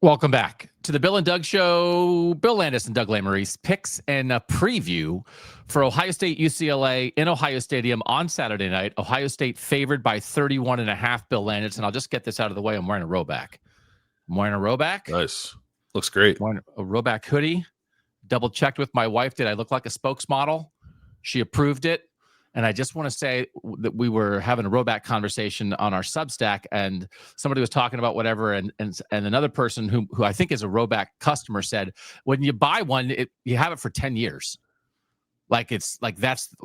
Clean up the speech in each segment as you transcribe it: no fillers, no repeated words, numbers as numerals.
Welcome back to the Bill and Doug Show. Bill Landis and Doug Lesmerises picks and a preview for Ohio State-UCLA in Ohio Stadium on Saturday night. Ohio State favored by 31.5, Bill Landis. And I'll just get this out of the way. I'm wearing a rowback. Nice. Looks great. I'm wearing a rowback hoodie. Double checked with my wife. Did I look like a spokesmodel? She approved it. And I just want to say that we were having a rowback conversation on our Substack, and somebody was talking about whatever, and another person who I think is a rowback customer said, when you buy one, you have it for 10 years.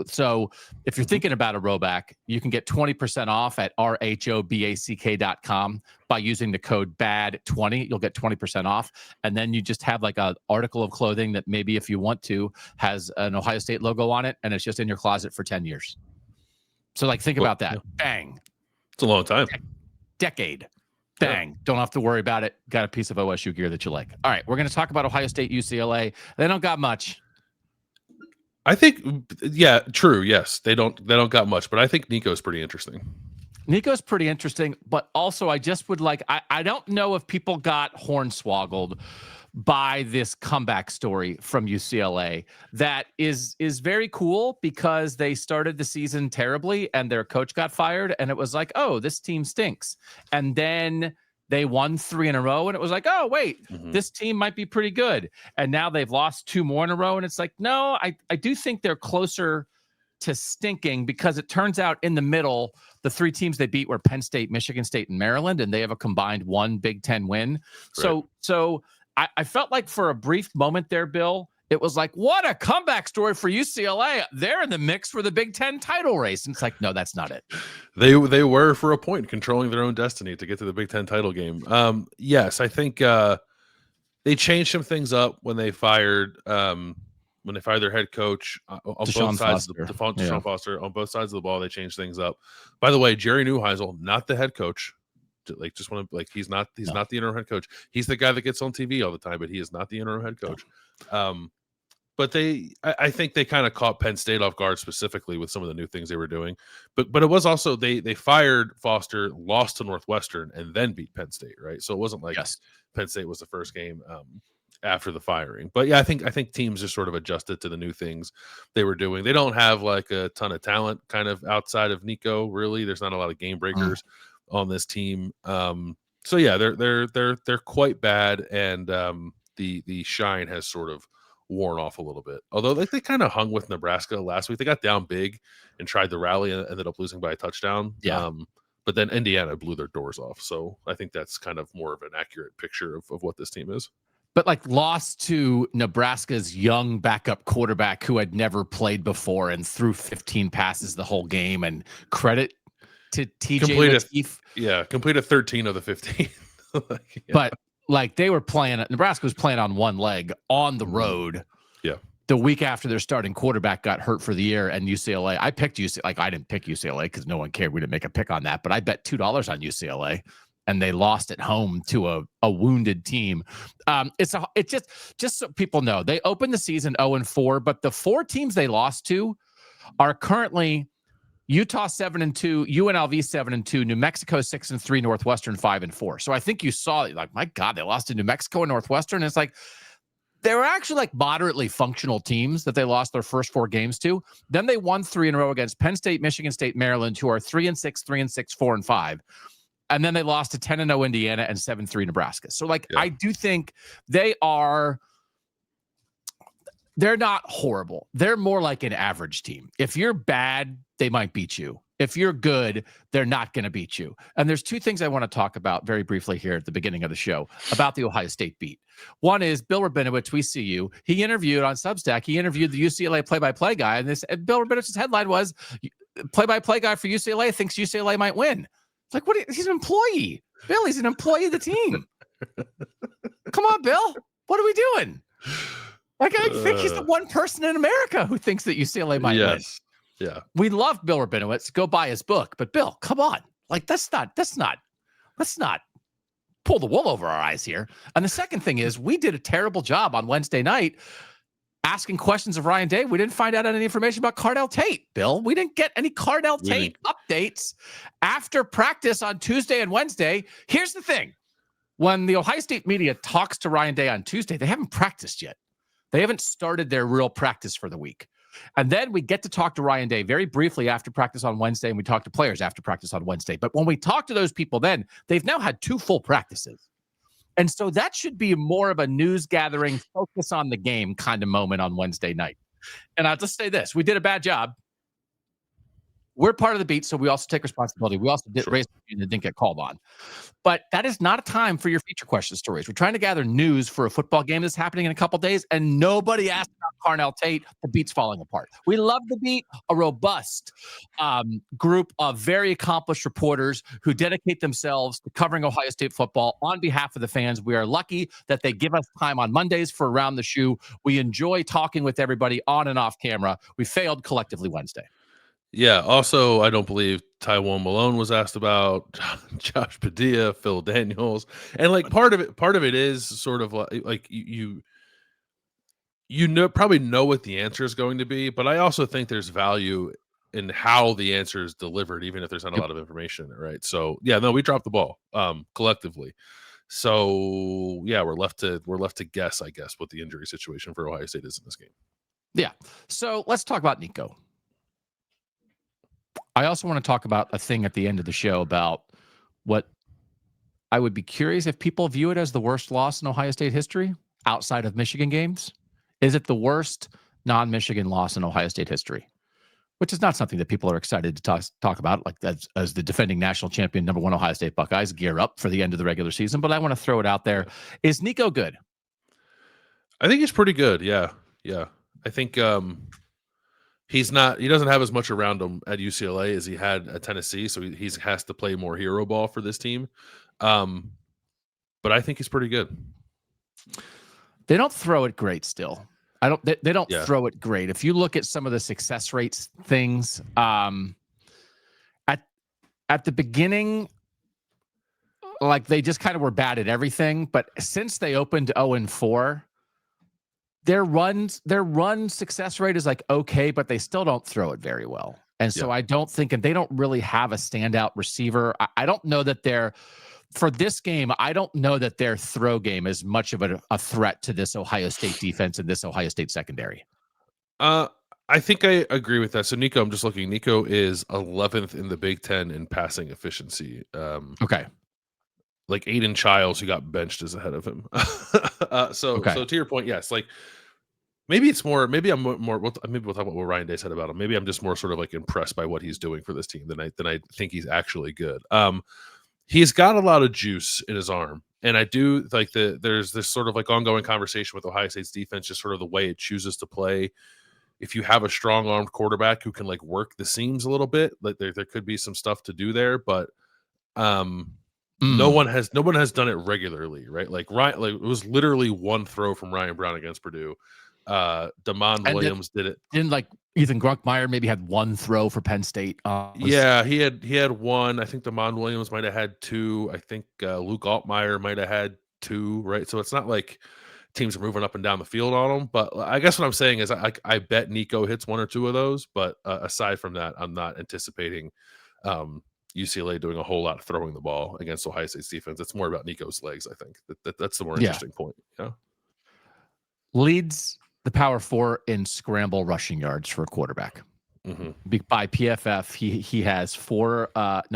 So if you're thinking about a rowback, you can get 20% off at rhoback.com by using the code BAD20. You'll get 20% off. And then you just have like an article of clothing that maybe, if you want to, has an Ohio State logo on it, and it's just in your closet for 10 years. So think about that. Bang. It's a long time. Decade. Bang. Yeah. Don't have to worry about it. Got a piece of OSU gear that you like. All right. We're going to talk about Ohio State, UCLA. They don't got much. I think, yeah, true. Yes, they don't got much, but I think Nico's pretty interesting. But also I just would I don't know if people got hornswoggled by this comeback story from UCLA that is very cool, because they started the season terribly and their coach got fired, and it was like, oh, this team stinks. And then they won 3 in a row, and it was like, oh, wait, this team might be pretty good. And now they've lost 2 more in a row, and it's like, no, I do think they're closer to stinking, because it turns out in the middle, the 3 teams they beat were Penn State, Michigan State, and Maryland, and they have a combined 1 Big Ten win. Right. So I felt like for a brief moment there, Bill, it was like, what a comeback story for UCLA. They're in the mix for the Big Ten title race. And it's like, no, that's not it. They were, for a point, controlling their own destiny to get to the Big Ten title game. Yes, I think they changed some things up when they fired their head coach on both sides. Deshaun Foster, on both sides of the ball, they changed things up. By the way, Jerry Neuheisel, not the head coach. He's not the interim head coach. He's the guy that gets on TV all the time, but he is not the interim head coach. But I think they kind of caught Penn State off guard, specifically with some of the new things they were doing. But it was also they fired Foster, lost to Northwestern, and then beat Penn State, right? So it wasn't like Penn State was the first game after the firing. But yeah, I think teams just sort of adjusted to the new things they were doing. They don't have like a ton of talent kind of outside of Nico, really. There's not a lot of game breakers on this team. So yeah, they're quite bad, and the shine has sort of worn off a little bit. Although they kind of hung with Nebraska last week. They got down big and tried the rally and ended up losing by a touchdown. Yeah. But then Indiana blew their doors off. So I think that's kind of more of an accurate picture of what this team is. But lost to Nebraska's young backup quarterback who had never played before and threw 15 passes the whole game, and credit to TJ. Completed 13 of the 15. But they were playing, Nebraska was playing on one leg on the road. Yeah. The week after their starting quarterback got hurt for the year, and UCLA, I picked UCLA. I didn't pick UCLA because no one cared. We didn't make a pick on that, but I bet $2 on UCLA, and they lost at home to a wounded team. It's just so people know, they opened the season 0-4, but the 4 teams they lost to are currently Utah 7-2, UNLV 7-2, New Mexico 6-3, Northwestern 5-4. So I think you saw, my God, they lost to New Mexico and Northwestern. And it's they were actually moderately functional teams that they lost their first 4 games to. Then they won 3 in a row against Penn State, Michigan State, Maryland, who are 3-6, 3-6, 4-5. And then they lost to 10-0 Indiana and 7-3 Nebraska. So I do think they're not horrible. They're more like an average team. If you're bad, they might beat you. If you're good, they're not going to beat you. And there's 2 things I want to talk about very briefly here at the beginning of the show about the Ohio State beat. One is Bill Rabinowitz, we see you. He interviewed on Substack. He interviewed the UCLA play-by-play guy. And Bill Rabinowitz's headline was, play-by-play guy for UCLA thinks UCLA might win. He's an employee. Bill, he's an employee of the team. Come on, Bill. What are we doing? I think he's the one person in America who thinks that UCLA might win. Yeah. We love Bill Rabinowitz. Go buy his book. But Bill, come on. Let's not pull the wool over our eyes here. And the second thing is, we did a terrible job on Wednesday night asking questions of Ryan Day. We didn't find out any information about Cardell Tate, Bill. We didn't get any Cardell Tate updates after practice on Tuesday and Wednesday. Here's the thing. when the Ohio State media talks to Ryan Day on Tuesday, they haven't practiced yet. They haven't started their real practice for the week. And then we get to talk to Ryan Day very briefly after practice on Wednesday, and we talk to players after practice on Wednesday. But when we talk to those people then, they've now had 2 full practices. And so that should be more of a news gathering, focus on the game kind of moment on Wednesday night. And I'll just say this. We did a bad job. We're part of the beat, so we also take responsibility. We also did raise and didn't get called on. But that is not a time for your feature question stories. We're trying to gather news for a football game that's happening in a couple days, and nobody asked about Carnell Tate. The beat's falling apart. We love the beat, a robust group of very accomplished reporters who dedicate themselves to covering Ohio State football on behalf of the fans. We are lucky that they give us time on Mondays for Around the Shoe. We enjoy talking with everybody on and off camera. We failed collectively Wednesday. Yeah. Also, I don't believe Tywone Malone was asked about, Josh Padilla, Phil Daniels, and like part of it is sort of like you probably know what the answer is going to be, but I also think there's value in how the answer is delivered, even if there's not a lot of information, right? So yeah, no, we dropped the ball collectively. So yeah, we're left to guess, I guess, what the injury situation for Ohio State is in this game. Yeah. So let's talk about Nico. I also want to talk about a thing at the end of the show about what I would be curious if people view it as the worst loss in Ohio State history outside of Michigan games. Is it the worst non-Michigan loss in Ohio State history? Which is not something that people are excited to talk about, like as the defending national champion, #1 Ohio State Buckeyes gear up for the end of the regular season. But I want to throw it out there. Is Nico good? I think he's pretty good. Yeah. I think he doesn't have as much around him at UCLA as he had at Tennessee, so he has to play more hero ball for this team. But I think he's pretty good. They don't throw it great still. They don't throw it great. If you look at some of the success rates things, at the beginning, like they just kind of were bad at everything. But since they opened 0-4, their run success rate is like okay, but they still don't throw it very well. And so I don't think, and they don't really have a standout receiver. I don't know that for this game, I don't know that their throw game is much of a threat to this Ohio State defense and this Ohio State secondary. I think I agree with that. So Nico, I'm just looking. Nico is 11th in the Big Ten in passing efficiency. Okay. Like Aiden Childs, who got benched, is ahead of him. So to your point, yes. Like maybe I'm more. Maybe we'll talk about what Ryan Day said about him. Maybe I'm just more sort of like impressed by what he's doing for this team than I think he's actually good. He's got a lot of juice in his arm, and I do like there's this sort of like ongoing conversation with Ohio State's defense, just sort of the way it chooses to play. If you have a strong armed quarterback who can like work the seams a little bit, like there could be some stuff to do there, but no one has done it regularly, right? Like it was literally one throw from Ryan Brown against Purdue. Damon Williams did it. Didn't like Ethan Grunkmeyer maybe had one throw for Penn State. He had one. I think Damon Williams might have had two. I think Luke Altmaier might have had two. Right, so it's not like teams are moving up and down the field on him. But I guess what I'm saying is I bet Nico hits one or two of those. But aside from that, I'm not anticipating UCLA doing a whole lot of throwing the ball against Ohio State's defense. It's more about Nico's legs. I think that's the more interesting point. Yeah, leads the Power 4 in scramble rushing yards for a quarterback. By PFF, he has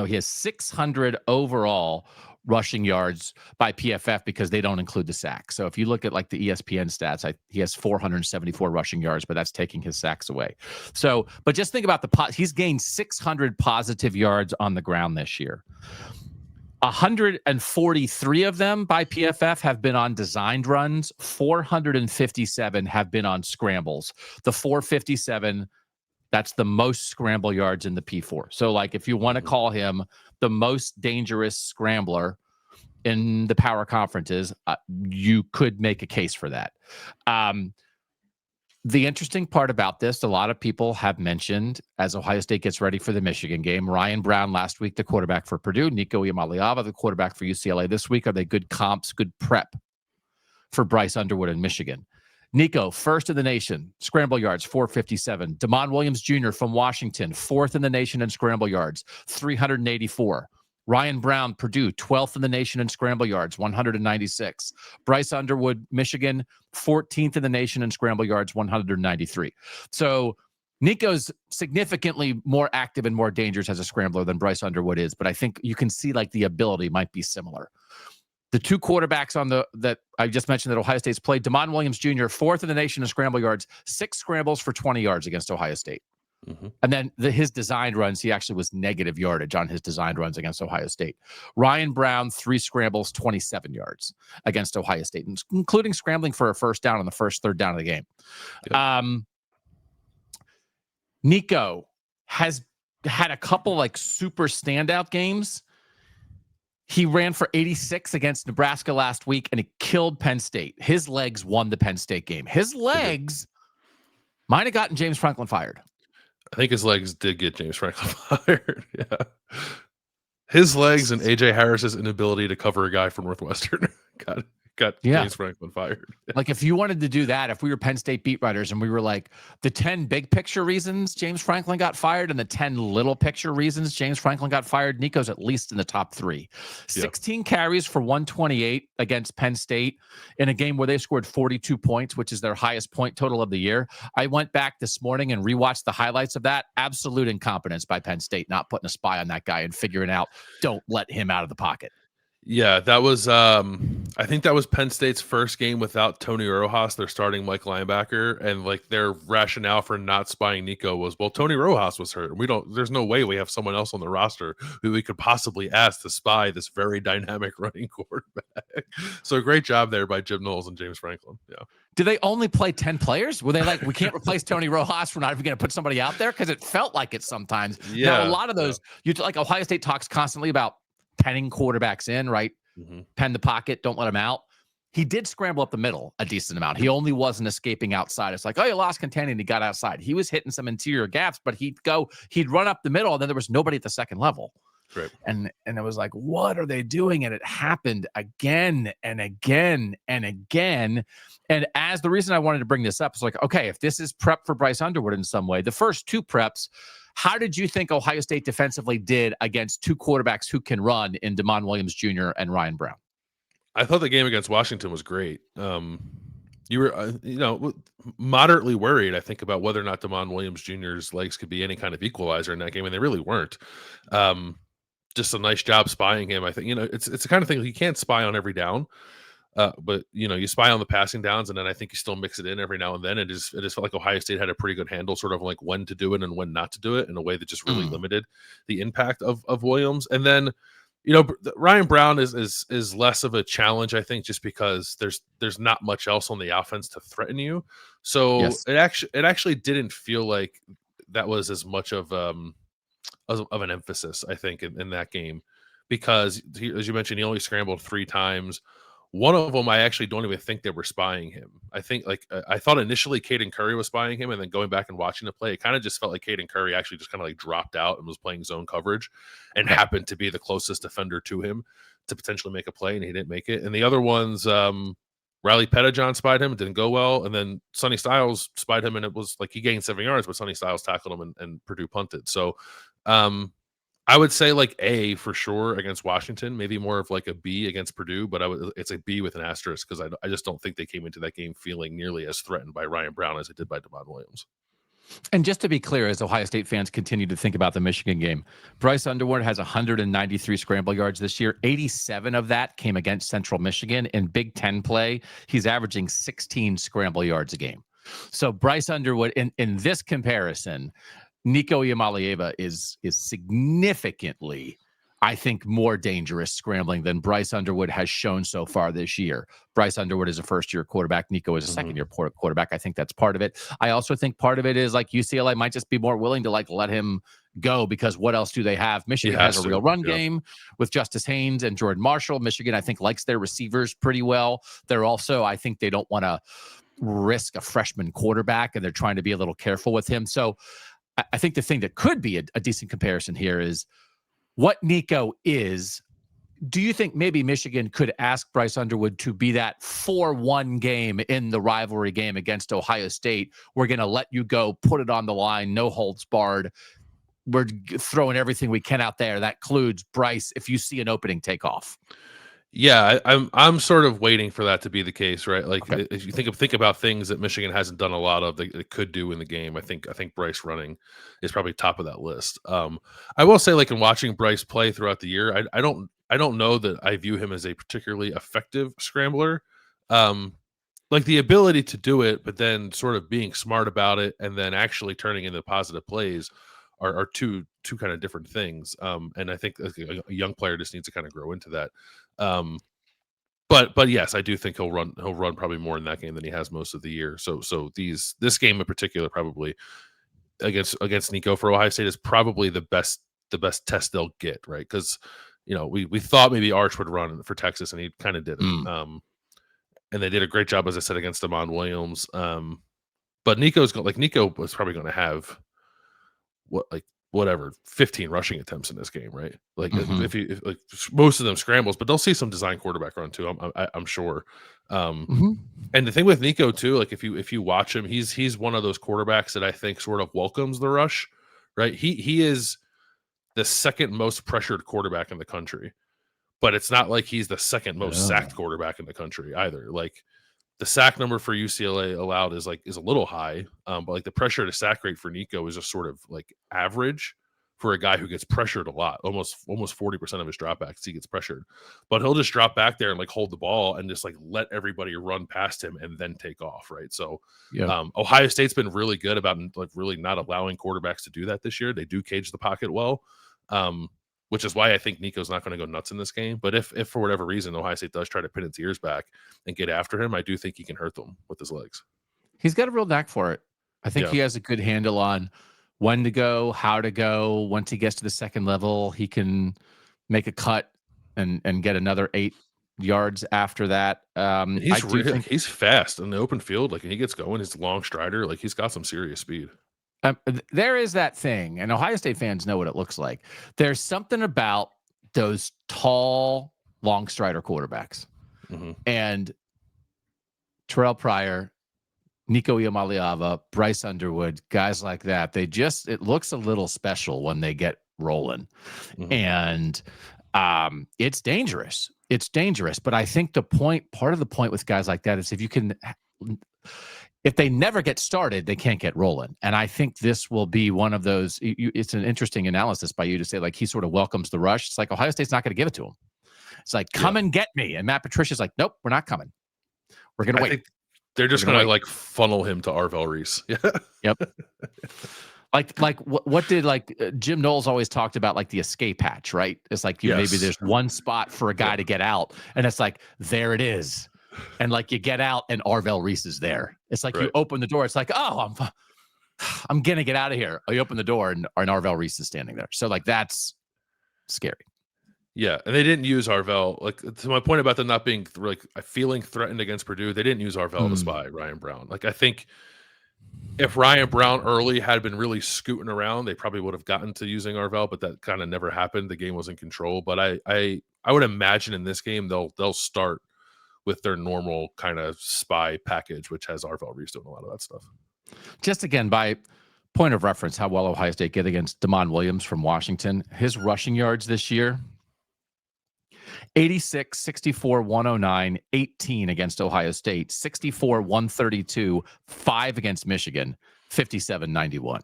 he has 600 overall rushing yards by PFF because they don't include the sack. So if you look at like the ESPN stats, he has 474 rushing yards, but that's taking his sacks away. So, but just think about he's gained 600 positive yards on the ground this year. 143 of them by PFF have been on designed runs. 457 have been on scrambles. The 457, that's the most scramble yards in the P4. So like if you want to call him the most dangerous scrambler in the power conferences, you could make a case for that. The interesting part about this, a lot of people have mentioned as Ohio State gets ready for the Michigan game, Ryan Brown last week, the quarterback for Purdue, Nico Iamaleava, the quarterback for UCLA this week. Are they good comps, good prep for Bryce Underwood in Michigan? Nico, first in the nation, scramble yards, 457. Damon Williams Jr. from Washington, fourth in the nation in scramble yards, 384. Ryan Brown, Purdue, 12th in the nation in scramble yards, 196. Bryce Underwood, Michigan, 14th in the nation in scramble yards, 193. So Nico's significantly more active and more dangerous as a scrambler than Bryce Underwood is, but I think you can see like the ability might be similar. The two quarterbacks that I just mentioned that Ohio State's played, Damon Williams Jr., 4th in the nation in scramble yards, 6 scrambles for 20 yards against Ohio State. Mm-hmm. And then his designed runs, he actually was negative yardage on his designed runs against Ohio State. Ryan Brown, 3 scrambles, 27 yards against Ohio State, including scrambling for a first down on the first third down of the game. Yep. Nico has had a couple like super standout games. He ran for 86 against Nebraska last week, and he killed Penn State. His legs won the Penn State game. His legs might have gotten James Franklin fired. I think his legs did get James Franklin fired. Yeah. His legs and AJ Harris's inability to cover a guy from Northwestern got James Franklin fired. Like if you wanted to do that, if we were Penn State beat writers and we were like the 10 big picture reasons James Franklin got fired and the 10 little picture reasons James Franklin got fired, Nico's at least in the top 3. 16 carries for 128 against Penn State in a game where they scored 42 points, which is their highest point total of the year. I went back this morning and rewatched the highlights of that. Absolute incompetence by Penn State, not putting a spy on that guy and figuring out, don't let him out of the pocket. Yeah, that was I think that was Penn State's first game without Tony Rojas, their starting Mike linebacker, and like their rationale for not spying Nico was, well, Tony Rojas was hurt. There's no way we have someone else on the roster who we could possibly ask to spy this very dynamic running quarterback. So great job there by Jim Knowles and James Franklin. Yeah. Did they only play 10 players? Were they like, we can't replace Tony Rojas, we're not even going to put somebody out there? Because it felt like it sometimes. Yeah. Now, a lot of those, like Ohio State talks constantly about penning quarterbacks in, right? Mm-hmm. Pen the pocket, don't let him out. He did scramble up the middle a decent amount. He only wasn't escaping outside. It's like, oh, you lost containing, he got outside. He was hitting some interior gaps, but he'd run up the middle, and then there was nobody at the second level. Right. And it was like, what are they doing? And it happened again and again and again. And as the reason I wanted to bring this up is like, okay, if this is prep for Bryce Underwood in some way, the first 2 preps, how did you think Ohio State defensively did against 2 quarterbacks who can run in Damon Williams Jr. and Ryan Brown? I thought the game against Washington was great. You were, moderately worried, I think, about whether or not Damon Williams Jr.'s legs could be any kind of equalizer in that game, and they really weren't. Just a nice job spying him. I think, it's the kind of thing you can't spy on every down. But you spy on the passing downs, and then I think you still mix it in every now and then. It just felt like Ohio State had a pretty good handle, sort of like when to do it and when not to do it, in a way that just really limited the impact of Williams. And then, Ryan Brown is less of a challenge, I think, just because there's not much else on the offense to threaten you. So it actually didn't feel like that was as much of an emphasis, I think, in that game, because as you mentioned, he only scrambled 3 times. One of them, I actually don't even think they were spying him. I think, I thought initially Caden Curry was spying him, and then going back and watching the play, it kind of just felt like Caden Curry actually just kind of like dropped out and was playing zone coverage and happened to be the closest defender to him to potentially make a play, and he didn't make it. And the other ones, Riley Pettijohn spied him, it didn't go well, and then Sonny Styles spied him, and it was like he gained 7 yards, but Sonny Styles tackled him, and Purdue punted. So, I would say like A for sure against Washington, maybe more of like a B against Purdue, but it's a B with an asterisk, because I just don't think they came into that game feeling nearly as threatened by Ryan Brown as they did by Damon Williams. And just to be clear, as Ohio State fans continue to think about the Michigan game, Bryce Underwood has 193 scramble yards this year. 87 of that came against Central Michigan. In Big Ten play, he's averaging 16 scramble yards a game. So Bryce Underwood, in this comparison, Nico Iamaleava is significantly, I think, more dangerous scrambling than Bryce Underwood has shown so far this year. Bryce Underwood is a first-year quarterback. Nico is a second-year quarterback. I think that's part of it. I also think part of it is like UCLA might just be more willing to like let him go, because what else do they have? Michigan has a real run game with Justice Haynes and Jordan Marshall. Michigan, I think, likes their receivers pretty well. They're also, I think they don't want to risk a freshman quarterback, and they're trying to be a little careful with him. So I think the thing that could be a decent comparison here is what Nico is. Do you think maybe Michigan could ask Bryce Underwood to be that 4-1 game in the rivalry game against Ohio State? We're going to let you go, put it on the line, no holds barred. throwing everything we can out there. That includes Bryce. If you see an opening, take off. Yeah, I'm sort of waiting for that to be the case, right? Like Okay. if you think about things that Michigan hasn't done a lot of, they could do in the game. I think Bryce running is probably top of that list. I will say, like in watching Bryce play throughout the year, I don't know that I view him as a particularly effective scrambler. Like the ability to do it, but then sort of being smart about it, and then actually turning into positive plays are two kind of different things. And I think a young player just needs to kind of grow into that. But yes, I do think he'll run probably more in that game than he has most of the year. So this game in particular, probably against Nico for Ohio State, is probably the best test they'll get, right? Because we thought maybe Arch would run for Texas, and he kind of didn't. And they did a great job, as I said, against Damon Williams. But Nico was probably going to have 15 rushing attempts in this game, right? Like if most of them scrambles, but they'll see some design quarterback run too. I'm sure. And the thing with Nico too, like if you watch him, he's one of those quarterbacks that I think sort of welcomes the rush, right? He is the second most pressured quarterback in the country, but it's not like he's the second most sacked quarterback in the country either. Like the sack number for UCLA allowed is a little high, but like the pressure to sack rate for Nico is just sort of like average for a guy who gets pressured a lot. Almost 40% of his dropbacks he gets pressured, but he'll just drop back there and like hold the ball and just like let everybody run past him and then take off, right? So Ohio State's been really good about like really not allowing quarterbacks to do that this year. They do cage the pocket well. Which is why I think Nico's not going to go nuts in this game. But if for whatever reason Ohio State does try to pin its ears back and get after him, I do think he can hurt them with his legs. He's got a real knack for it. I think he has a good handle on when to go, how to go. Once he gets to the second level, he can make a cut and get another 8 yards after that. He's fast in the open field. Like when he gets going, he's a long strider. Like he's got some serious speed. There is that thing, and Ohio State fans know what it looks like. There's something about those tall, long strider quarterbacks. And Terrell Pryor, Nico Iamaleava, Bryce Underwood, guys like that, it looks a little special when they get rolling. And it's dangerous. It's dangerous. But I think part of the point with guys like that is if they never get started, they can't get rolling. And I think this will be one of those. It's an interesting analysis by you to say, like, he sort of welcomes the rush. It's like Ohio State's not going to give it to him. It's like, come and get me. And Matt Patricia's like, nope, we're not coming. We're going to wait. They're just going to like funnel him to Arvell Reese. Yep. Like what did Jim Knowles always talked about, like the escape hatch, right? It's like maybe there's one spot for a guy to get out, and it's like, there it is. And like you get out and Arvell Reese is there. It's like you open the door. It's like, oh, I'm gonna get out of here. You open the door and Arvell Reese is standing there. So like that's scary. Yeah, and they didn't use Arvell. Like to my point about them not being feeling threatened against Purdue, they didn't use Arvell to spy Ryan Brown. Like I think if Ryan Brown early had been really scooting around, they probably would have gotten to using Arvell, but that kind of never happened. The game was in control. But I would imagine in this game they'll start with their normal kind of spy package, which has Arvell Reese doing a lot of that stuff. Just again, by point of reference, how well Ohio State did against Damon Williams from Washington. His rushing yards this year, 86, 64, 109, 18 against Ohio State, 64, 132, 5 against Michigan, 57, 91.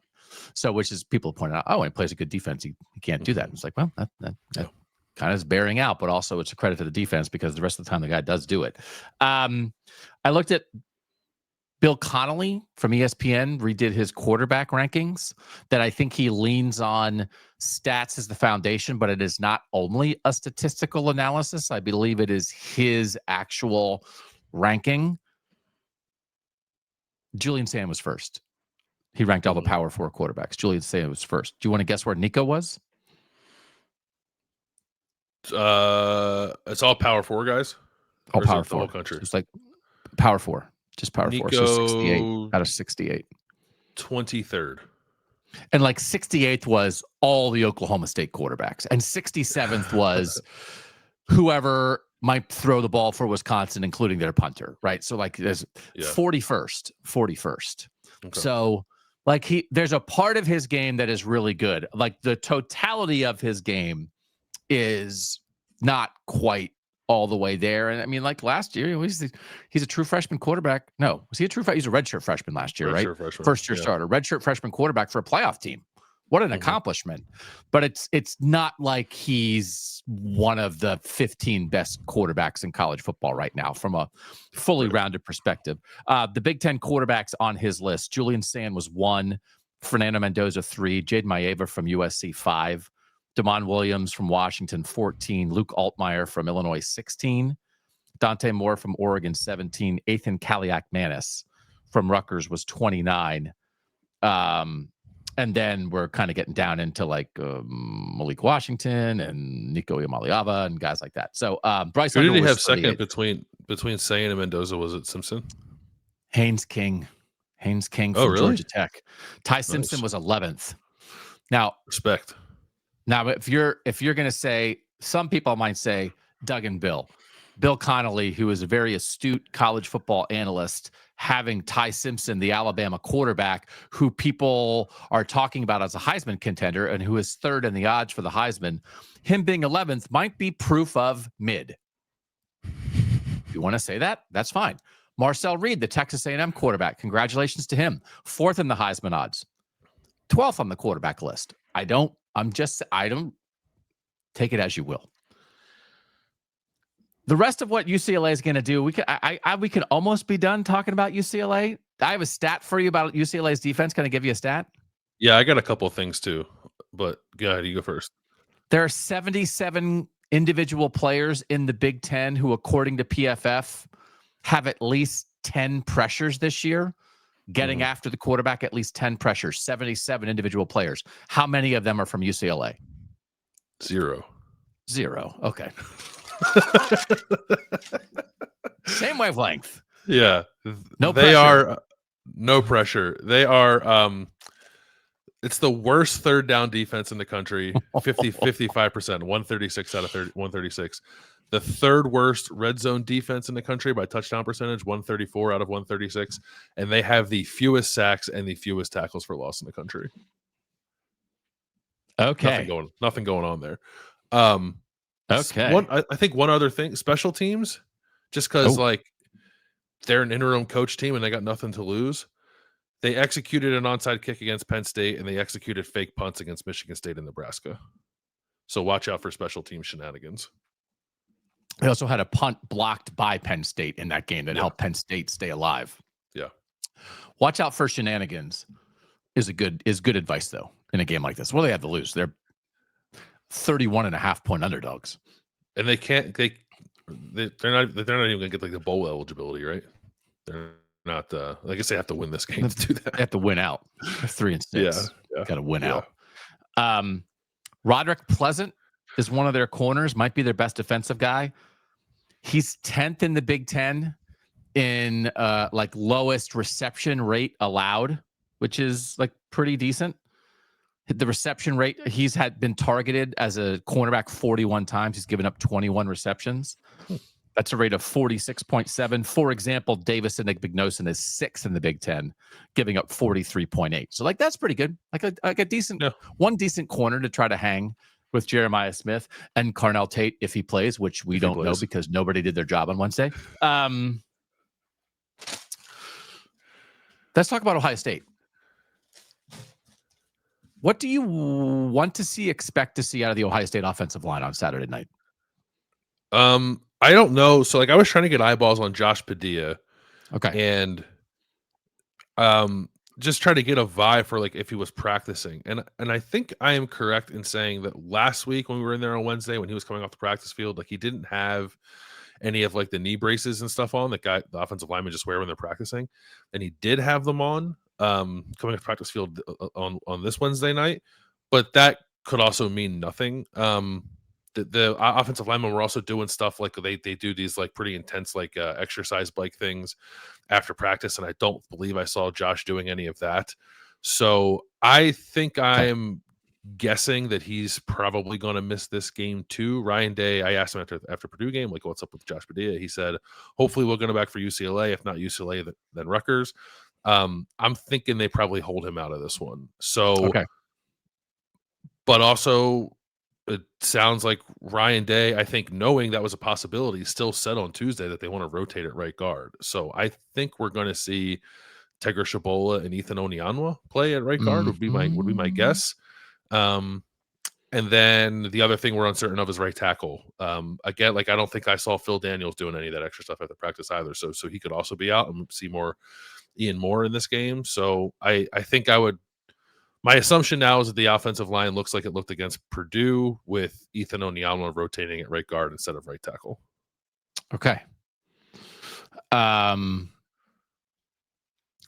So, which is people pointing out, when he plays a good defense, he can't do that. And it's like, well, that kind of is bearing out, but also it's a credit to the defense because the rest of the time the guy does do it. I looked at Bill Connolly from ESPN redid his quarterback rankings that I think he leans on stats as the foundation, but it is not only a statistical analysis. I believe it is his actual ranking. Julian Sand was first. He ranked all the Power 4 quarterbacks. Julian Sand was first. Do you want to guess where Nico was? It's all Power 4 guys. All Power 4. The whole country. It's like Power 4. Just Power 4. So 68 out of 68. 23rd. And like 68th was all the Oklahoma State quarterbacks. And 67th was whoever might throw the ball for Wisconsin, including their punter, right? So like there's 41st. Okay. So Like there's a part of his game that is really good. Like the totality of his game is not quite all the way there. And I mean, like last year, he's a true freshman quarterback. No, was he a true freshman? He's a redshirt freshman last year, right? First year starter, redshirt freshman quarterback for a playoff team. What an accomplishment. But it's not like he's one of the 15 best quarterbacks in college football right now from a fully rounded perspective. The Big Ten quarterbacks on his list, Julian Sand was 1, Fernando Mendoza 3, Jade Maeva from USC 5, Damon Williams from Washington 14, Luke Altmaier from Illinois 16, Dante Moore from Oregon 17, Ethan Kaliak-Manis from Rutgers was 29. And then we're kind of getting down into like Malik Washington and Nico Iamaleava and guys like that. So Bryce, who did he have second between Sayin and Mendoza? Was it Simpson? Haynes King from Georgia Tech. Ty Simpson was 11th. Now respect. Now, if you're going to say, some people might say Doug and Bill Connolly, who is a very astute college football analyst, having Ty Simpson, the Alabama quarterback, who people are talking about as a Heisman contender and who is third in the odds for the Heisman, him being 11th might be proof of mid. If you want to say that, that's fine. Marcel Reed, the Texas A&M quarterback, congratulations to him. 4th in the Heisman odds. 12th on the quarterback list. I don't take it as you will. The rest of what UCLA is going to do, we can almost be done talking about UCLA. I have a stat for you about UCLA's defense. Can I give you a stat? Yeah, I got a couple of things too, but go ahead, you go first. There are 77 individual players in the Big Ten who, according to PFF, have at least 10 pressures this year, getting after the quarterback at least 10 pressures, 77 individual players. How many of them are from UCLA? Zero. Okay. Same wavelength. Yeah. No they pressure. are no pressure. They are it's the worst third down defense in the country. 55%, 136 out of 136. The third worst red zone defense in the country by touchdown percentage, 134 out of 136, and they have the fewest sacks and the fewest tackles for loss in the country. Okay. Nothing going on there. Okay. I think one other thing, special teams, just because like they're an interim coach team and they got nothing to lose. They executed an onside kick against Penn State and they executed fake punts against Michigan State and Nebraska. So watch out for special team shenanigans. They also had a punt blocked by Penn State in that game that helped Penn State stay alive. Yeah. Watch out for shenanigans is good advice though in a game like this. What do they have to lose? They're 31.5-point underdogs. And they're not even gonna get like the bowl eligibility, right? They're not I guess they have to win this game to do that. They have to win out. 3-6. Yeah. Got to win out. Roderick Pleasant is one of their corners, might be their best defensive guy. He's 10th in the Big Ten in like lowest reception rate allowed, which is like pretty decent. The reception rate, he's been targeted as a cornerback 41 times. He's given up 21 receptions. That's a rate of 46.7. For example, Davis Igbinosun is 6th in the Big Ten, giving up 43.8. So like that's pretty good. Like a decent one decent corner to try to hang with Jeremiah Smith and Carnell Tate if he plays, which we don't know because nobody did their job on Wednesday. Let's talk about Ohio State. What do you expect to see out of the Ohio State offensive line on Saturday night? I don't know. So like I was trying to get eyeballs on Josh Padilla. Okay. And just try to get a vibe for like if he was practicing. And I think I am correct in saying that last week when we were in there on Wednesday, when he was coming off the practice field, like he didn't have any of like the knee braces and stuff on that the offensive linemen just wear when they're practicing. And he did have them on coming off practice field on this Wednesday night, but that could also mean nothing. The offensive linemen were also doing stuff like they do these like pretty intense like exercise bike things after practice, and I don't believe I saw Josh doing any of that. So I think I'm guessing that he's probably going to miss this game too. Ryan Day, I asked him after Purdue game, like, what's up with Josh Padilla? He said, hopefully we'll get him back for UCLA. If not UCLA, then Rutgers. I'm thinking they probably hold him out of this one. So, Okay. but also it sounds like Ryan Day, I think, knowing that was a possibility, still said on Tuesday that they want to rotate at right guard. So I think we're going to see Tegra Shabola and Ethan Onianwa play at right guard would be my guess. And then the other thing we're uncertain of is right tackle. Again, like I don't think I saw Phil Daniels doing any of that extra stuff at the practice either. So he could also be out and see more Ian Moore in this game. So I think I would. My assumption now is that the offensive line looks like it looked against Purdue with Ethan Onianwa rotating at right guard instead of right tackle. Okay.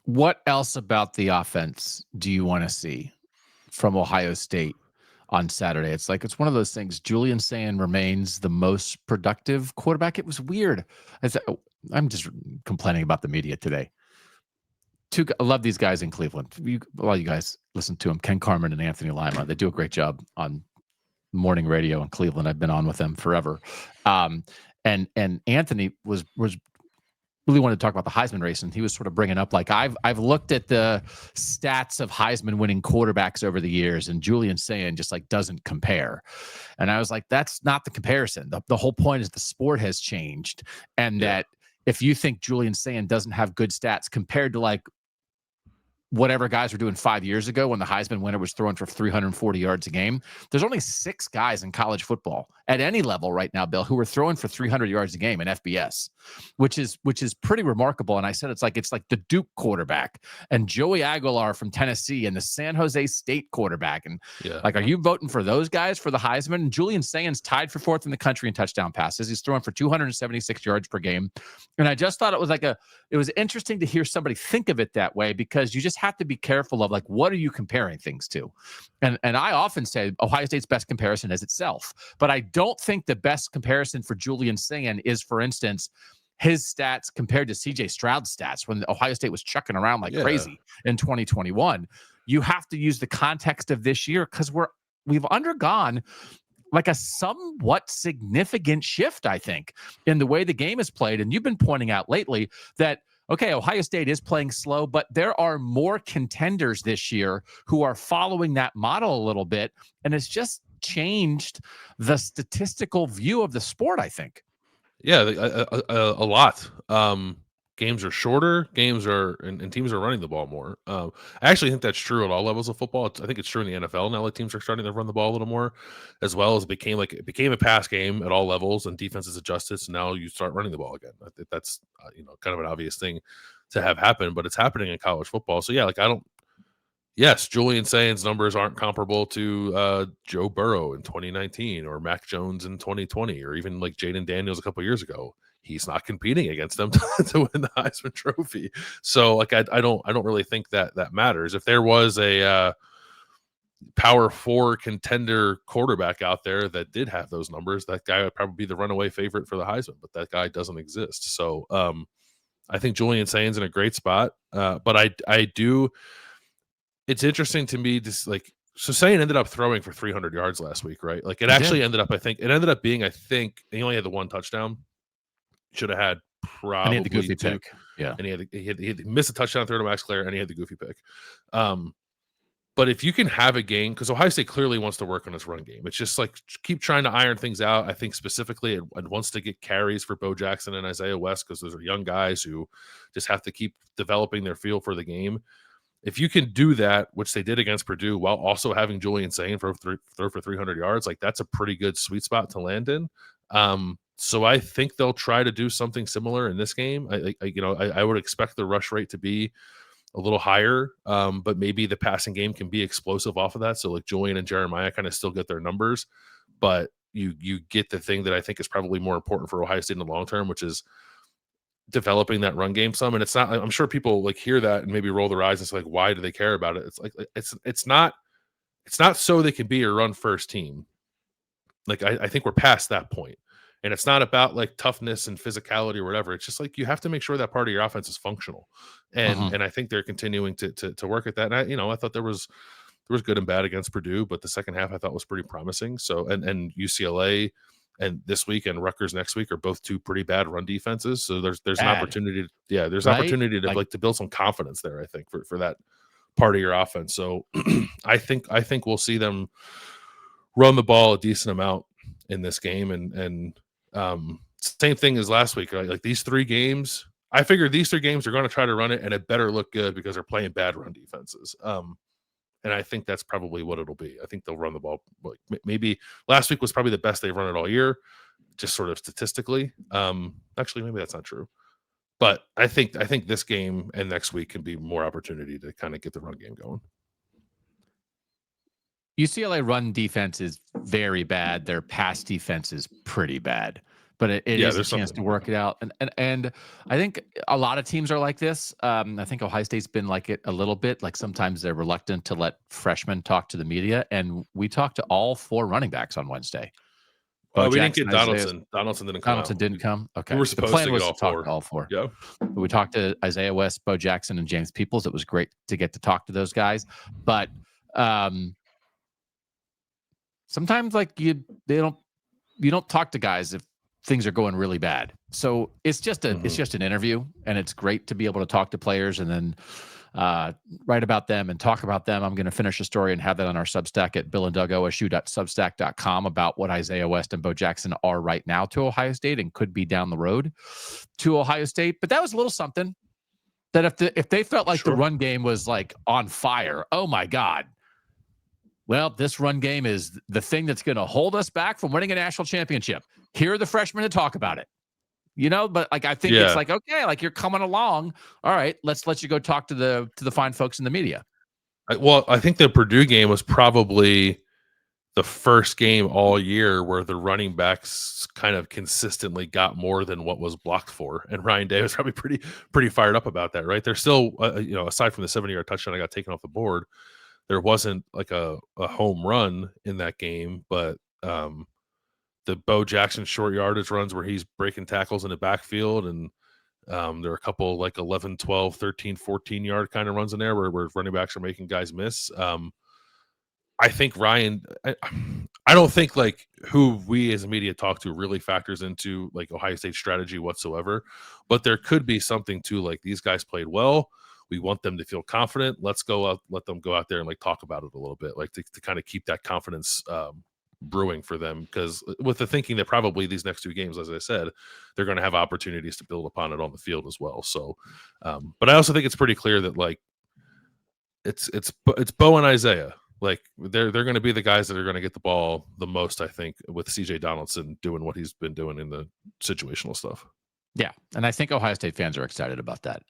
What else about the offense do you want to see from Ohio State on Saturday? It's one of those things. Julian Sayin remains the most productive quarterback. It was weird. I'm just complaining about the media today. I love these guys in Cleveland. A lot of you guys listen to them. Ken Carmen and Anthony Lima. They do a great job on morning radio in Cleveland. I've been on with them forever. And Anthony was really wanted to talk about the Heisman race, and he was sort of bringing up like I've looked at the stats of Heisman winning quarterbacks over the years, and Julian Sayin just like doesn't compare. And I was like, that's not the comparison. The whole point is the sport has changed, and that if you think Julian Sayin doesn't have good stats compared to like whatever guys were doing 5 years ago when the Heisman winner was throwing for 340 yards a game, there's only 6 guys in college football at any level right now, Bill, who are throwing for 300 yards a game in FBS, which is pretty remarkable. And I said it's like the Duke quarterback and Joey Aguilar from Tennessee and the San Jose State quarterback. And like, are you voting for those guys for the Heisman? And Julian Sayin's tied for 4th in the country in touchdown passes. He's throwing for 276 yards per game. And I just thought it was interesting to hear somebody think of it that way, because you just have to be careful of like, what are you comparing things to? And I often say Ohio State's best comparison is itself, but I don't think the best comparison for Julian Sayin is, for instance, his stats compared to CJ Stroud's stats when Ohio State was chucking around like crazy in 2021. You have to use the context of this year, because we've undergone like a somewhat significant shift, I think, in the way the game is played. And you've been pointing out lately that, okay, Ohio State is playing slow, but there are more contenders this year who are following that model a little bit. And it's just changed the statistical view of the sport, I think. Yeah, a lot. Games are shorter. Games are and teams are running the ball more. I actually think that's true at all levels of football. I think it's true in the NFL now that teams are starting to run the ball a little more, as well as it became a pass game at all levels, and defenses adjusted. So now you start running the ball again. I think that's kind of an obvious thing to have happen, but it's happening in college football. So yeah, yes, Julian Sayin's numbers aren't comparable to Joe Burrow in 2019 or Mac Jones in 2020 or even like Jaden Daniels a couple years ago. He's not competing against them to win the Heisman Trophy. So like I don't really think that matters. If there was a Power 4 contender quarterback out there that did have those numbers, that guy would probably be the runaway favorite for the Heisman, but that guy doesn't exist. So I think Julian Sayin's in a great spot, but I do. It's interesting to me, just like, so Sayin ended up throwing for 300 yards last week, right? Like it ended up being, I think he only had the 1 touchdown. Should have had probably and he had the goofy 2. pick. Yeah. And he had missed a touchdown throw to Max Clare, and he had the goofy pick. But if you can have a game, because Ohio State clearly wants to work on its run game. It's just like keep trying to iron things out. I think specifically it wants to get carries for Bo Jackson and Isaiah West, because those are young guys who just have to keep developing their feel for the game. If you can do that, which they did against Purdue, while also having Julian Sayin throw for 300 yards, like that's a pretty good sweet spot to land in. So I think they'll try to do something similar in this game. I would expect the rush rate to be a little higher, but maybe the passing game can be explosive off of that. So like Julian and Jeremiah kind of still get their numbers, but you get the thing that I think is probably more important for Ohio State in the long term, which is developing that run game some. And it's not, I'm sure people like hear that and maybe roll their eyes and say like, why do they care about it? It's like, it's not so they can be a run first team. Like, I think we're past that point, and it's not about like toughness and physicality or whatever. It's just like, you have to make sure that part of your offense is functional. And I think they're continuing to work at that. And I thought there was good and bad against Purdue, but the second half I thought was pretty promising. So, and UCLA and this week and Rutgers next week are both two pretty bad run defenses. So there's an Bad, opportunity. There's right? opportunity to build some confidence there, I think, for that part of your offense. So I think we'll see them run the ball a decent amount in this game. And same thing as last week, right? Like these 3 games, I figured these 3 games are going to try to run it, and it better look good because they're playing bad run defenses. And I think that's probably what it'll be. I think they'll run the ball. Like maybe last week was probably the best they've run it all year, just sort of statistically. Actually, maybe that's not true. But I think this game and next week can be more opportunity to kind of get the run game going. UCLA run defense is very bad. Their pass defense is pretty bad. But it is a chance to work it out. And I think a lot of teams are like this. I think Ohio State's been like it a little bit. Like sometimes they're reluctant to let freshmen talk to the media. And we talked to all 4 running backs on Wednesday. We didn't get Donaldson. Donaldson didn't come. Donaldson didn't come. Okay. We were supposed to get all 4. To all 4. Yeah. We talked to Isaiah West, Bo Jackson, and James Peoples. It was great to get to talk to those guys. But sometimes like you don't talk to guys if things are going really bad. So it's just an interview, and it's great to be able to talk to players and then write about them and talk about them. I'm going to finish a story and have that on our Substack at billanddougosu.substack.com about what Isaiah West and Bo Jackson are right now to Ohio State and could be down the road to Ohio State. But that was a little something that if they felt like the run game was like on fire, oh my God. Well, this run game is the thing that's going to hold us back from winning a national championship. Here are the freshmen to talk about it. But like I think it's like, okay, like you're coming along. All right, let's let you go talk to the fine folks in the media. I think the Purdue game was probably the first game all year where the running backs kind of consistently got more than what was blocked for. And Ryan Day was probably pretty fired up about that, right? They're still, aside from the 70-yard touchdown I got taken off the board, there wasn't like a home run in that game, but the Bo Jackson short yardage runs where he's breaking tackles in the backfield, and there are a couple like 11, 12, 13, 14-yard kind of runs in there where running backs are making guys miss. I think Ryan, I don't think like who we as a media talk to really factors into like Ohio State strategy whatsoever, but there could be something to like these guys played well. We want them to feel confident. Let's go out, let them go out there and like talk about it a little bit, like to kind of keep that confidence brewing for them. Because with the thinking that probably these next 2 games, as I said, they're going to have opportunities to build upon it on the field as well. So, but I also think it's pretty clear that like it's Bo and Isaiah. Like they're going to be the guys that are going to get the ball the most, I think, with CJ Donaldson doing what he's been doing in the situational stuff. Yeah. And I think Ohio State fans are excited about that.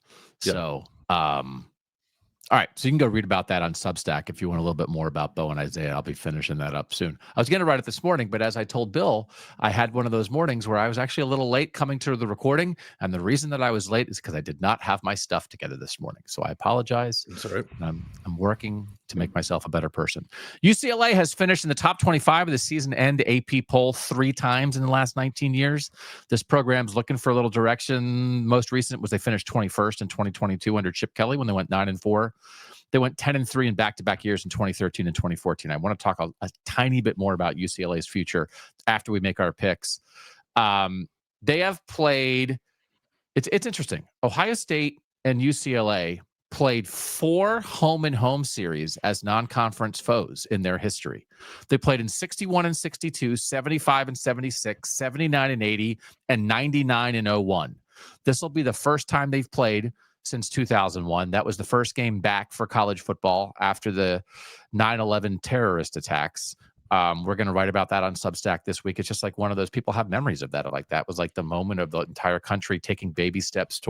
Yeah. So, all right. So you can go read about that on Substack if you want a little bit more about Bo and Isaiah. I'll be finishing that up soon. I was going to write it this morning, but as I told Bill, I had one of those mornings where I was actually a little late coming to the recording. And the reason that I was late is because I did not have my stuff together this morning. So I apologize. That's all right. I'm working to make myself a better person. UCLA has finished in the top 25 of the season-end AP poll 3 times in the last 19 years. This program's looking for a little direction. Most recent was they finished 21st in 2022 under Chip Kelly when they went 9-4. They went 10-3 in back-to-back years in 2013 and 2014. I want to talk a tiny bit more about UCLA's future after we make our picks. They have played. It's interesting. Ohio State and UCLA played 4 home-and-home series as non-conference foes in their history. They played in 61-62, 75-76, 79-80, and 99-01. This will be the first time they've played since 2001. That was the first game back for college football after the 9/11 terrorist attacks. We're going to write about that on Substack this week. It's just like one of those people have memories of that. Like that was like the moment of the entire country taking baby steps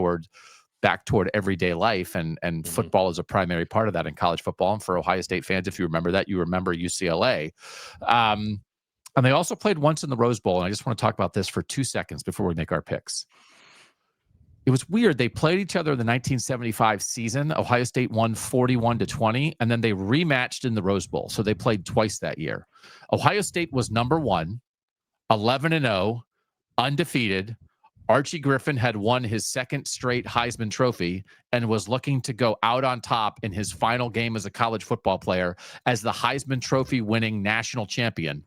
back toward everyday life. And football is a primary part of that in college football. And for Ohio State fans, if you remember that, you remember UCLA. And they also played once in the Rose Bowl. And I just want to talk about this for 2 seconds before we make our picks. It was weird. They played each other in the 1975 season. Ohio State won 41-20, and then they rematched in the Rose Bowl. So they played twice that year. Ohio State was number 1, 11-0, undefeated. Archie Griffin had won his 2nd straight Heisman Trophy and was looking to go out on top in his final game as a college football player as the Heisman Trophy winning national champion.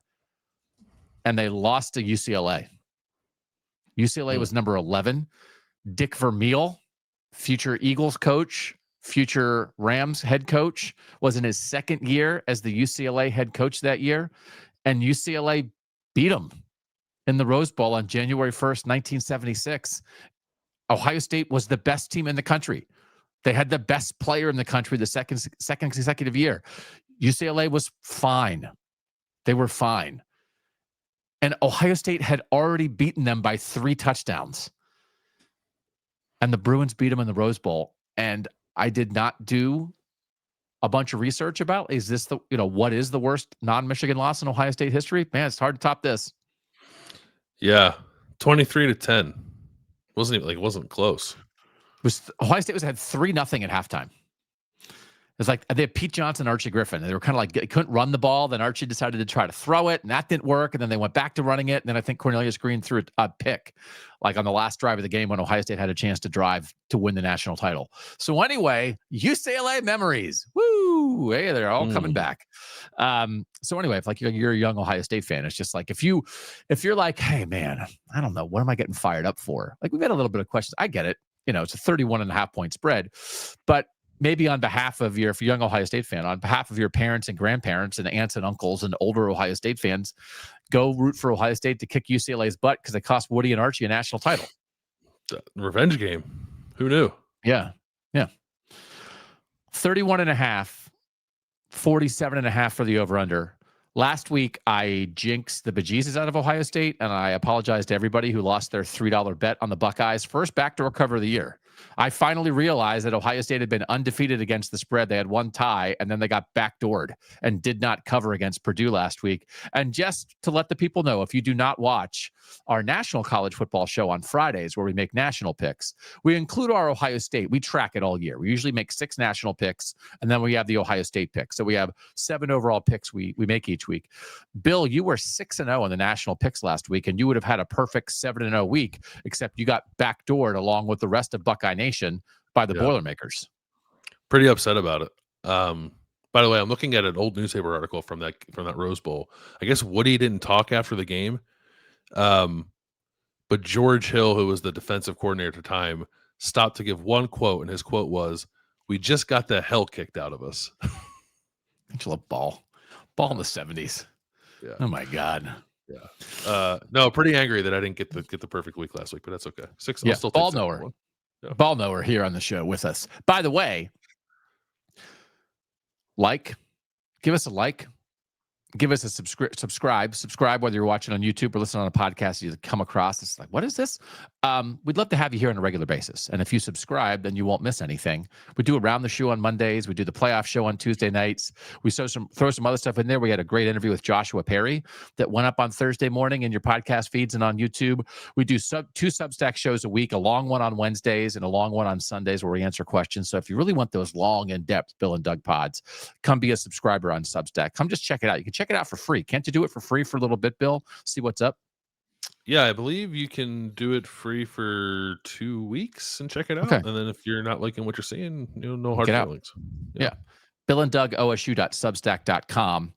and they lost to UCLA. UCLA was number 11. Dick Vermeil, future Eagles coach, future Rams head coach, was in his second year as the UCLA head coach that year, and UCLA beat him in the Rose Bowl on January 1st, 1976. Ohio State was the best team in the country. They had the best player in the country the second consecutive year. UCLA was fine. They were fine. And Ohio State had already beaten them by 3 touchdowns. And the Bruins beat them in the Rose Bowl. And I did not do a bunch of research about, is this what is the worst non-Michigan loss in Ohio State history? Man, it's hard to top this. Yeah. 23-10. Wasn't close. Ohio State had 3-0 at halftime. It's like they had Pete Johnson, Archie Griffin. And they were kind of like, they couldn't run the ball. Then Archie decided to try to throw it, and that didn't work. And then they went back to running it. And then I think Cornelius Green threw a pick, like on the last drive of the game when Ohio State had a chance to drive to win the national title. So anyway, UCLA memories. Woo! Hey, they're all coming back. So anyway, if you're a young Ohio State fan, it's just like if you're like, hey man, I don't know, what am I getting fired up for? Like we've had a little bit of questions. I get it. It's a 31.5 point spread, but maybe on behalf of if you're a young Ohio State fan, on behalf of your parents and grandparents and aunts and uncles and older Ohio State fans, go root for Ohio State to kick UCLA's butt because it cost Woody and Archie a national title. The revenge game. Who knew? Yeah. 31.5, 47.5 for the over-under. Last week, I jinxed the bejesus out of Ohio State, and I apologize to everybody who lost their $3 bet on the Buckeyes. First backdoor cover of the year. I finally realized that Ohio State had been undefeated against the spread. They had one tie, and then they got backdoored and did not cover against Purdue last week. And just to let the people know, if you do not watch our national college football show on Fridays where we make national picks, we include our Ohio State. We track it all year. We usually make 6 national picks, and then we have the Ohio State pick. So we have 7 overall picks we make each week. Bill, you were 6-0 in the national picks last week, and you would have had a perfect 7-0 week, except you got backdoored along with the rest of Buckeye Nation by the Boilermakers. Pretty upset about it. By the way, I'm looking at an old newspaper article from that Rose Bowl. I guess Woody didn't talk after the game, but George Hill, who was the defensive coordinator at the time, stopped to give one quote, and his quote was, "We just got the hell kicked out of us." Angela ball in the 70s. Yeah. Oh my God. Yeah. No, pretty angry that I didn't get the perfect week last week, but that's okay. 6. Yeah. Still Ball knower. Yeah. Ball knower here on the show with us. By the way, give us a like. Give us a subscribe, whether you're watching on YouTube or listening on a podcast, you come across, it's like, what is this? We'd love to have you here on a regular basis. And if you subscribe, then you won't miss anything. We do Around the Shoe on Mondays. We do the playoff show on Tuesday nights. We throw some other stuff in there. We had a great interview with Joshua Perry that went up on Thursday morning in your podcast feeds and on YouTube. We do 2 Substack shows a week, a long one on Wednesdays and a long one on Sundays where we answer questions. So if you really want those long, in-depth Bill and Doug pods, come be a subscriber on Substack. Come just check it out. You can check it out for free. Can't you do it for free for a little bit, Bill? See what's up? Yeah, I believe you can do it free for 2 weeks and check it out. Okay. And then if you're not liking what you're seeing, no hard feelings. Yeah. Bill and Doug OSU.substack.com.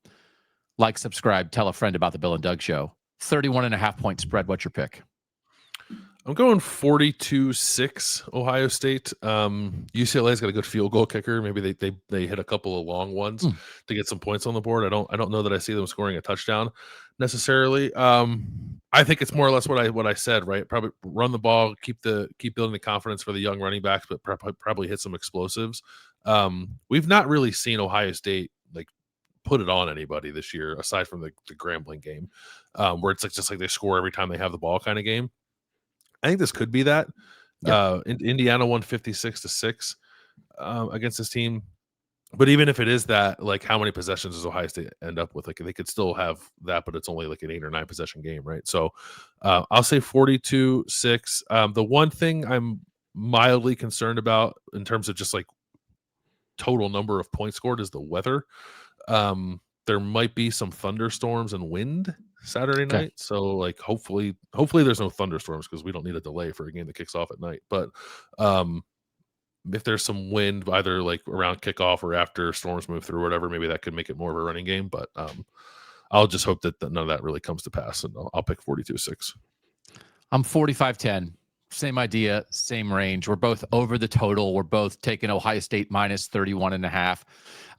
Like, subscribe, tell a friend about the Bill and Doug show. 31.5 point spread. What's your pick? I'm going 42-6 Ohio State. UCLA's got a good field goal kicker. Maybe they hit a couple of long ones to get some points on the board. I don't know that I see them scoring a touchdown necessarily. I think it's more or less what I said, right? Probably run the ball, keep building the confidence for the young running backs, but probably hit some explosives. We've not really seen Ohio State put it on anybody this year, aside from the Grambling game, where it's just like they score every time they have the ball kind of game. I think this could be that. Yeah. Indiana won 56-6 against this team. But even if it is that, how many possessions does Ohio State end up with? They could still have that, but it's only an 8 or 9 possession game, right? So I'll say 42-6. The one thing I'm mildly concerned about in terms of just total number of points scored is the weather. There might be some thunderstorms and wind Saturday night. So hopefully there's no thunderstorms because we don't need a delay for a game that kicks off at night. But if there's some wind either around kickoff or after storms move through or whatever, maybe that could make it more of a running game. But I'll just hope that none of that really comes to pass, and I'll pick 42-6. I'm 45-10. Same idea, same range. We're both over the total. We're both taking Ohio State minus 31.5.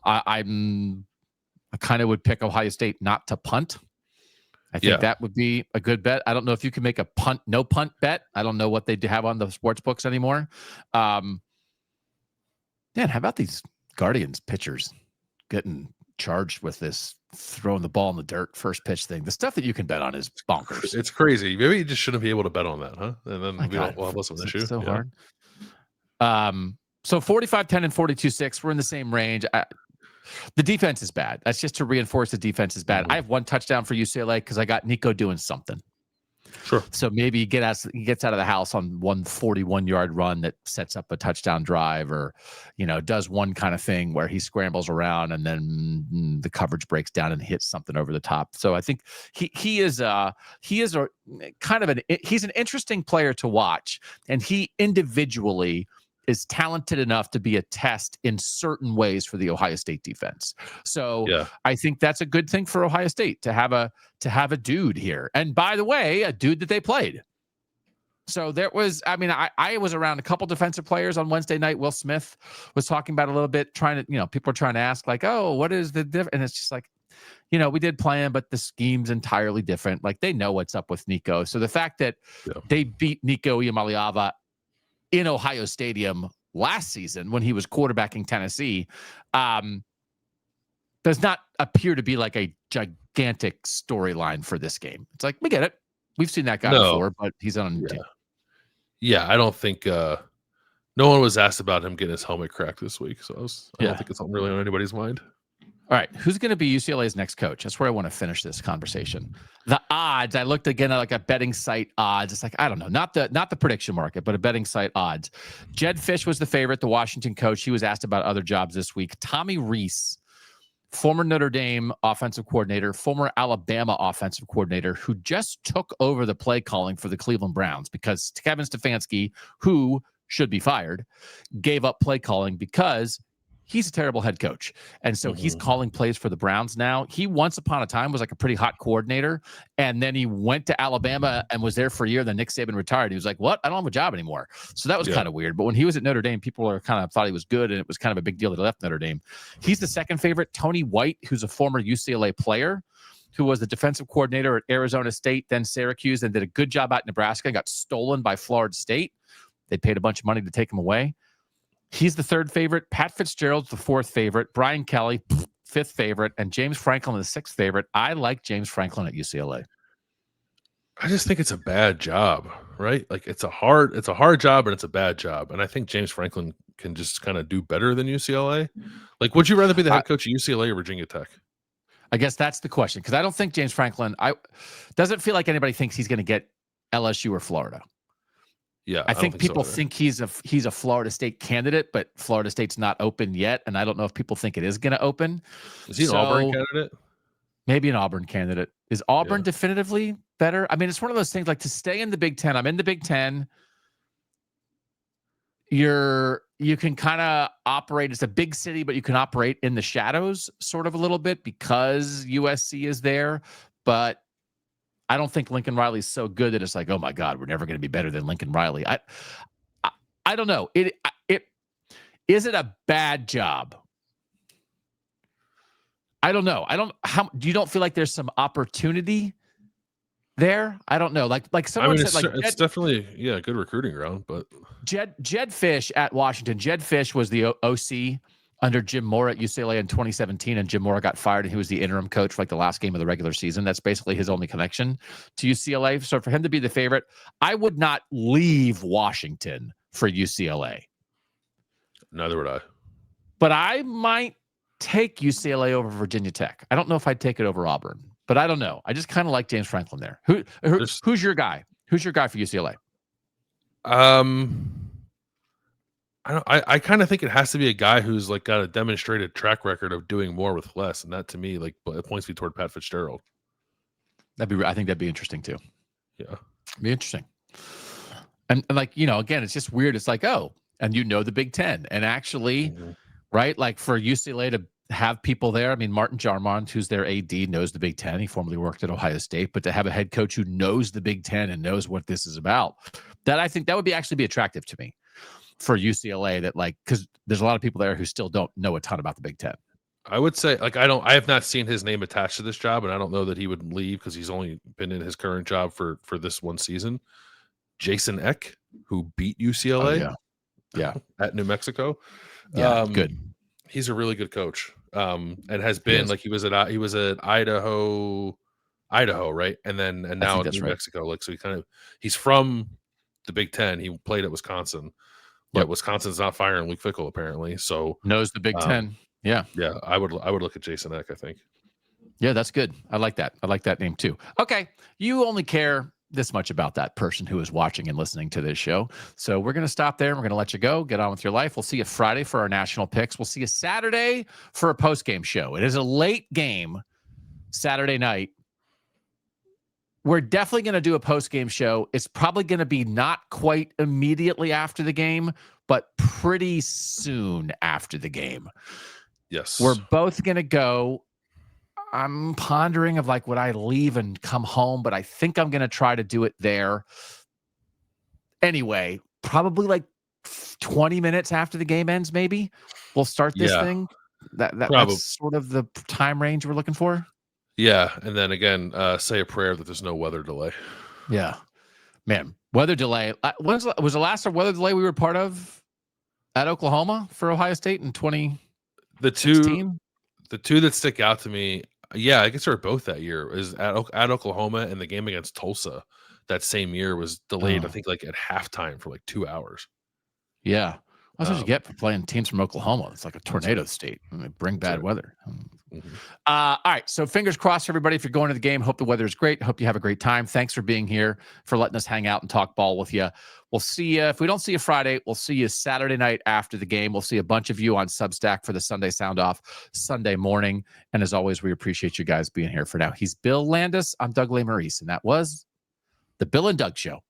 I kind of would pick Ohio State not to punt. I think that would be a good bet. I don't know if you can make a no punt bet. I don't know what they have on the sports books anymore. Man, how about these Guardians pitchers getting charged with this throwing the ball in the dirt first pitch thing? The stuff that you can bet on is bonkers. It's crazy. Maybe you just shouldn't be able to bet on that, huh? And then we'll have less of an issue. So hard. So 45-10 and 42-6. We're in the same range. The defense is bad. That's just to reinforce the defense is bad. I have one touchdown for UCLA because I got Nico doing something. Sure. So maybe he gets out of the house on 141-yard run that sets up a touchdown drive, or does one kind of thing where he scrambles around and then the coverage breaks down and hits something over the top. So I think he's an interesting player to watch, and he individually is talented enough to be a test in certain ways for the Ohio State defense. So I think that's a good thing for Ohio State to have a dude here. And by the way, a dude that they played. So there was, I was around a couple defensive players on Wednesday night. Will Smith was talking about it a little bit, people are trying to ask like, oh, what is the difference? And it's just like, we did play him, but the scheme's entirely different. Like they know what's up with Nico. So the fact that they beat Nico Iamaleava in Ohio Stadium last season when he was quarterbacking Tennessee does not appear to be like a gigantic storyline for this game. It's like, we get it. We've seen that guy before, but he's on a new team. Yeah, I don't think no one was asked about him getting his helmet cracked this week. So I don't think it's really on anybody's mind. All right, who's going to be UCLA's next coach? That's where I want to finish this conversation. The odds, I looked again at like a betting site odds. It's like, I don't know, not the prediction market, but a betting site odds. Jed Fish was the favorite, the Washington coach. He was asked about other jobs this week. Tommy Rees, former Notre Dame offensive coordinator, former Alabama offensive coordinator, who just took over the play calling for the Cleveland Browns because Kevin Stefanski, who should be fired, gave up play calling because he's a terrible head coach. And so he's calling plays for the Browns now. He once upon a time was like a pretty hot coordinator. And then he went to Alabama and was there for a year. Then Nick Saban retired. He was like, what? I don't have a job anymore. So that was kind of weird. But when he was at Notre Dame, people thought he was good. And it was kind of a big deal that he left Notre Dame. He's the second favorite. Tony White, who's a former UCLA player, who was the defensive coordinator at Arizona State, then Syracuse, and did a good job at Nebraska, got stolen by Florida State. They paid a bunch of money to take him away. He's the third favorite. Pat Fitzgerald's the fourth favorite. Brian Kelly, fifth favorite. And James Franklin, the sixth favorite. I like James Franklin at UCLA. I just think it's a bad job, right? Like it's a hard job and it's a bad job. And I think James Franklin can just kind of do better than UCLA. Like, would you rather be the head coach of UCLA or Virginia Tech? I guess that's the question. Because I don't think James Franklin, doesn't feel like anybody thinks he's going to get LSU or Florida. Yeah, I think people think he's a Florida State candidate, but Florida State's not open yet, and I don't know if people think it is going to open. Is he an Auburn candidate? Maybe an Auburn candidate. Is Auburn definitively better? I mean, it's one of those things like to stay in the Big Ten. I'm in the Big Ten. You can kind of operate. It's a big city, but you can operate in the shadows sort of a little bit because USC is there, but I don't think Lincoln Riley is so good that it's like, oh my God, we're never going to be better than Lincoln Riley. I don't know. Is it a bad job? I don't know. You don't feel like there's some opportunity there? I don't know. Like someone said, like it's definitely a good recruiting ground, but Jed Fish at Washington. Jed Fish was the OC under Jim Mora at UCLA in 2017, and Jim Mora got fired, and he was the interim coach for like the last game of the regular season. That's basically his only connection to UCLA. So for him to be the favorite, I would not leave Washington for UCLA. Neither would I. But I might take UCLA over Virginia Tech. I don't know if I'd take it over Auburn, but I don't know. I just kind of like James Franklin there. Who's your guy? Who's your guy for UCLA? I kind of think it has to be a guy who's like got a demonstrated track record of doing more with less, and that to me like it points me toward Pat Fitzgerald. I think that'd be interesting too. Yeah, be interesting. And like again, it's just weird. It's like and the Big Ten, and actually, right? Like for UCLA to have people there. I mean, Martin Jarmond, who's their AD, knows the Big Ten. He formerly worked at Ohio State, but to have a head coach who knows the Big Ten and knows what this is about, that I think that would actually be attractive to me for UCLA. That because there's a lot of people there who still don't know a ton about the Big Ten. I would say I have not seen his name attached to this job, and I don't know that he would leave because he's only been in his current job for this one season. Jason Eck, who beat UCLA at New Mexico. Good. He's a really good coach. And has been he was at Idaho, right? And now at New Mexico. So he's from the Big Ten. He played at Wisconsin, but Wisconsin's not firing Luke Fickell apparently. So knows the Big Ten. Yeah. I would look at Jason Eck, I think. Yeah, that's good. I like that. I like that name too. Okay. You only care this much about that person who is watching and listening to this show. So we're going to stop there. We're going to let you go. Get on with your life. We'll see you Friday for our national picks. We'll see you Saturday for a post-game show. It is a late game Saturday night. We're definitely going to do a post-game show. It's probably going to be not quite immediately after the game, but pretty soon after the game. Yes. We're both going to go. I'm pondering of would I leave and come home, but I think I'm going to try to do it there. Anyway, probably 20 minutes after the game ends, maybe we'll start this thing. That's sort of the time range we're looking for. Yeah. And then again, say a prayer that there's no weather delay. Yeah, man. Weather delay. Was the last weather delay we were part of at Oklahoma for Ohio State in 2016? The two that stick out to me, I guess they were both that year, is at Oklahoma, and the game against Tulsa that same year was delayed, I think at halftime for 2 hours. Yeah. That's what you get for playing teams from Oklahoma. It's like a tornado state. And they bring bad weather. Mm-hmm. All right. So fingers crossed, everybody. If you're going to the game, hope the weather is great. Hope you have a great time. Thanks for being here, for letting us hang out and talk ball with you. We'll see you. If we don't see you Friday, we'll see you Saturday night after the game. We'll see a bunch of you on Substack for the Sunday Sound Off Sunday morning. And as always, we appreciate you guys being here for now. He's Bill Landis. I'm Doug Lesmerises, and that was the Bill and Doug Show.